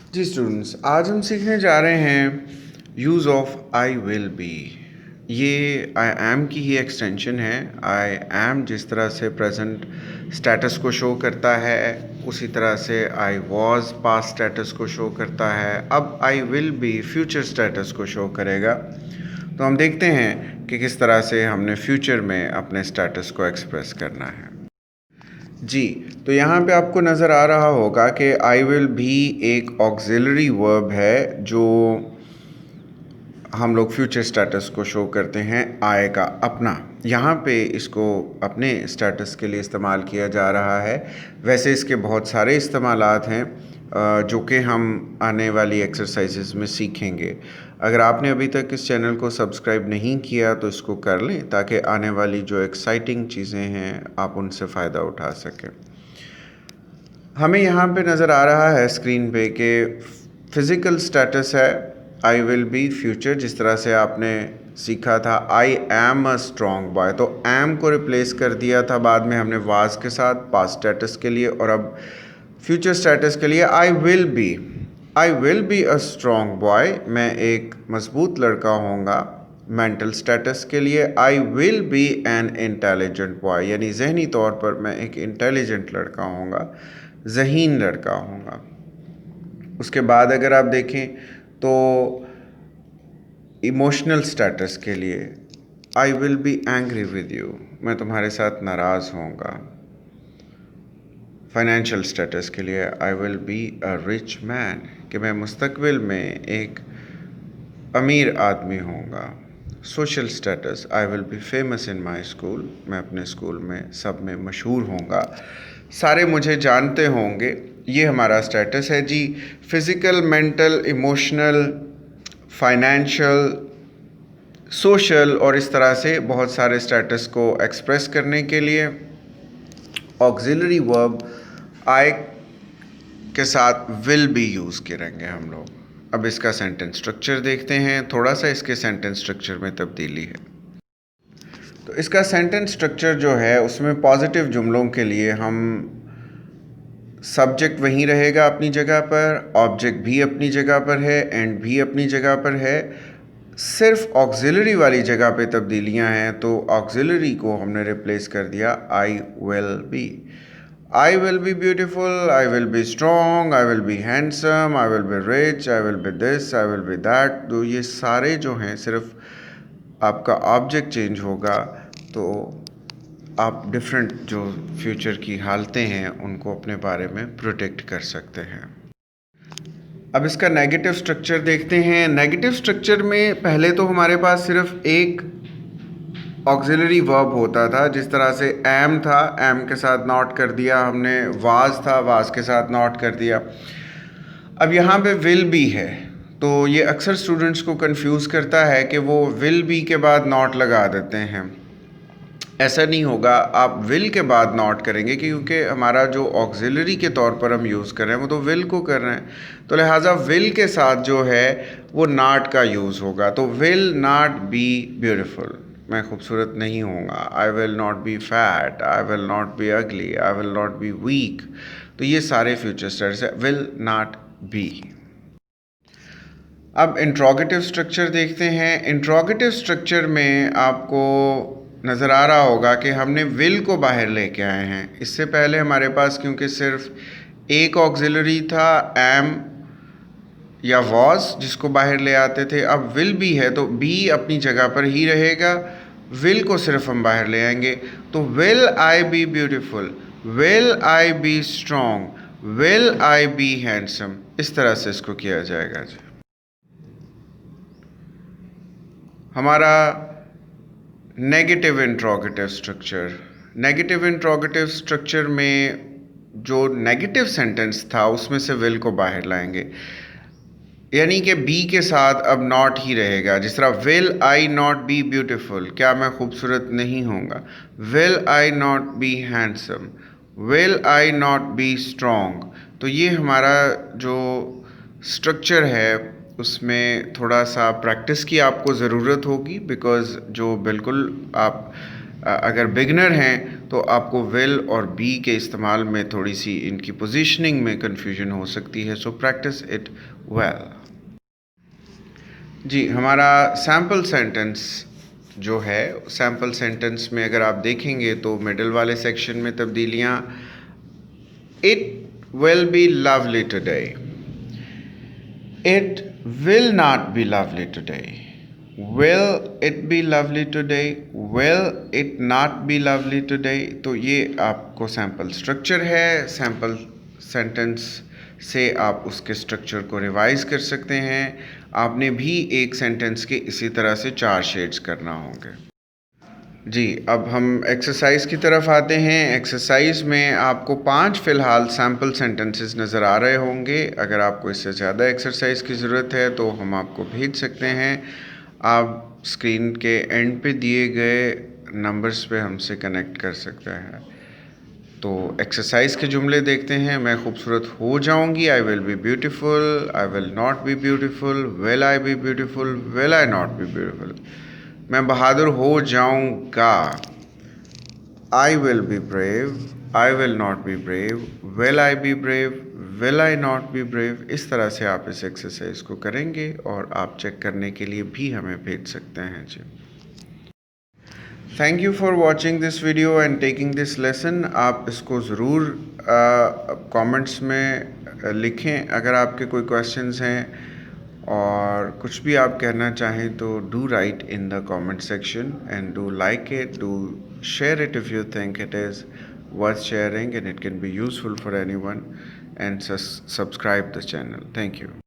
जी students, आज हम सीखने जा रहे हैं use of I will be. ये आई एम की ही एक्सटेंशन है। आई एम जिस तरह से प्रेजेंट स्टेटस को शो करता है, उसी तरह से आई वॉज पास्ट स्टेटस को शो करता है। अब I will be future status को शो करेगा। तो हम देखते हैं कि किस तरह से हमने फ्यूचर में अपने स्टेटस को एक्सप्रेस करना है। जी, तो यहाँ पे आपको नज़र आ रहा होगा कि आई विल भी एक ऑक्सिलरी वर्ब है जो हम लोग फ्यूचर स्टेटस को शो करते हैं आई का अपना। यहाँ पे इसको अपने स्टेटस के लिए इस्तेमाल किया जा रहा है। वैसे इसके बहुत सारे इस्तेमालात हैं जो कि हम आने वाली एक्सरसाइजेज में सीखेंगे। अगर आपने अभी तक इस चैनल को सब्सक्राइब नहीं किया तो इसको कर लें ताकि आने वाली जो एक्साइटिंग चीज़ें हैं आप उनसे फ़ायदा उठा सकें। हमें यहाँ पे नज़र आ रहा है स्क्रीन पे कि फिज़िकल स्टेटस है आई विल बी फ्यूचर। जिस तरह से आपने सीखा था I am a strong boy, तो एम को रिप्लेस कर दिया था बाद में हमने वाज के साथ पास्ट स्टेटस के लिए, और अब फ्यूचर स्टेटस के लिए I will be a strong boy. मैं एक मजबूत लड़का होऊंगा। मेंटल स्टेटस के लिए I will be an intelligent boy, यानी जहनी तौर पर मैं एक इंटेलिजेंट लड़का होऊंगा, ज़हीन लड़का होऊंगा। उसके बाद अगर आप देखें तो इमोशनल स्टेटस के लिए I will be angry with you, मैं तुम्हारे साथ नाराज़ होऊंगा। फाइनेंशियल स्टेटस के लिए I will be a rich man, कि मैं मुस्तकबिल में एक अमीर आदमी होऊंगा। Social status I will be famous in my school, मैं अपने स्कूल में सब में मशहूर होऊंगा, सारे मुझे जानते होंगे। ये हमारा स्टेटस है जी। Physical, mental, emotional, financial, social और इस तरह से बहुत सारे स्टेटस को एक्सप्रेस करने के लिए ऑक्सिलरी वर्ब आई के साथ विल बी यूज़ करेंगे हम लोग। अब इसका सेंटेंस स्ट्रक्चर देखते हैं। थोड़ा सा इसके सेंटेंस स्ट्रक्चर में तब्दीली है। तो इसका सेंटेंस स्ट्रक्चर जो है उसमें पॉजिटिव जुमलों के लिए हम सब्जेक्ट वहीं रहेगा अपनी जगह पर, ऑब्जेक्ट भी अपनी जगह पर है, एंड भी अपनी जगह पर है। सिर्फ ऑक्सिलरी वाली जगह पे तब्दीलियां हैं, तो ऑक्सिलरी को हमने रिप्लेस कर दिया I will be. I will be beautiful, I will be strong, I will be handsome, I will be rich, I will be this, I will be that. तो ये सारे जो हैं सिर्फ आपका ऑब्जेक्ट चेंज होगा तो आप डिफरेंट जो फ्यूचर की हालतें हैं उनको अपने बारे में प्रोटेक्ट कर सकते हैं। अब इसका नेगेटिव स्ट्रक्चर देखते हैं। नेगेटिव स्ट्रक्चर में पहले तो हमारे पास सिर्फ एक ऑक्सिलरी वर्ब होता था। जिस तरह से एम था, एम के साथ नॉट कर दिया हमने, वाज था, वाज के साथ नॉट कर दिया। अब यहाँ पे विल बी है, तो ये अक्सर स्टूडेंट्स को कंफ्यूज करता है कि वो विल बी के बाद नॉट लगा देते हैं। ऐसा नहीं होगा, आप विल के बाद नॉट करेंगे क्योंकि हमारा जो ऑक्सिलरी के तौर पर हम यूज़ कर रहे हैं वो तो विल को कर रहे हैं, तो लिहाजा विल के साथ जो है वो नॉट का यूज़ होगा। तो विल नॉट बी ब्यूटिफुल, मैं खूबसूरत नहीं होऊंगा। I will not be fat, I will not be ugly, I will not be weak. तो ये सारे फ्यूचर स्टेट्स है, विल नॉट बी। अब इंट्रोगेटिव स्ट्रक्चर देखते हैं। इंट्रोगेटिव स्ट्रक्चर में आपको नज़र आ रहा होगा कि हमने विल को बाहर लेके आए हैं। इससे पहले हमारे पास क्योंकि सिर्फ एक ऑक्सिलरी था एम या वॉज जिसको बाहर ले आते थे, अब विल बी है तो बी अपनी जगह पर ही रहेगा, विल को सिर्फ हम बाहर ले आएंगे। तो will I be beautiful, will I be strong, will I B handsome, इस तरह से इसको किया जाएगा जी। हमारा negative interrogative structure. Negative interrogative structure में जो नेगेटिव सेंटेंस था उसमें से विल को बाहर लाएंगे, यानी कि बी के साथ अब नॉट ही रहेगा। जिस तरह will I not be beautiful, क्या मैं खूबसूरत नहीं होऊंगा। Will I not be handsome, will I not be strong. तो ये हमारा जो स्ट्रक्चर है उसमें थोड़ा सा प्रैक्टिस की आपको ज़रूरत होगी, बिकॉज़ जो बिल्कुल आप अगर बिगनर हैं तो आपको विल और बी के इस्तेमाल में थोड़ी सी इनकी पोजीशनिंग में कंफ्यूजन हो सकती है, सो प्रैक्टिस इट वेल। जी, हमारा सैम्पल सेंटेंस जो है, सैम्पल सेंटेंस में अगर आप देखेंगे तो मिडल वाले सेक्शन में तब्दीलियाँ, it will be lovely today, it will not be lovely today, will it be lovely today, will it not be lovely today। तो ये आपको सैम्पल स्ट्रक्चर है, सैम्पल सेंटेंस से आप उसके स्ट्रक्चर को रिवाइज कर सकते हैं। आपने भी एक सेंटेंस के इसी तरह से 4 शेड्स करना होंगे। जी, अब हम एक्सरसाइज की तरफ आते हैं। एक्सरसाइज में आपको 5 फ़िलहाल सैम्पल सेंटेंसेस नज़र आ रहे होंगे। अगर आपको इससे ज़्यादा एक्सरसाइज की ज़रूरत है तो हम आपको भेज सकते हैं। आप स्क्रीन के एंड पे दिए गए नंबर्स पे हमसे कनेक्ट कर सकते हैं। तो एक्सरसाइज के जुमले देखते हैं। मैं खूबसूरत हो जाऊंगी, I will be beautiful, I will not B beautiful, will I B beautiful, will I not be beautiful. मैं बहादुर हो जाऊंगा, I will be brave, I will not be brave, will I be brave, will I not be brave. इस तरह से आप इस exercise को करेंगे और आप चेक करने के लिए भी हमें भेज सकते हैं। जी, thank you for watching this video and taking this lesson. आप इसको ज़रूर कमेंट्स में लिखें अगर आपके कोई क्वेश्चंस हैं, और कुछ भी आप कहना चाहें तो do right in the comment section and do like it, do share it if you think it is worth sharing and it can be useful for anyone, and subscribe the channel. Thank you.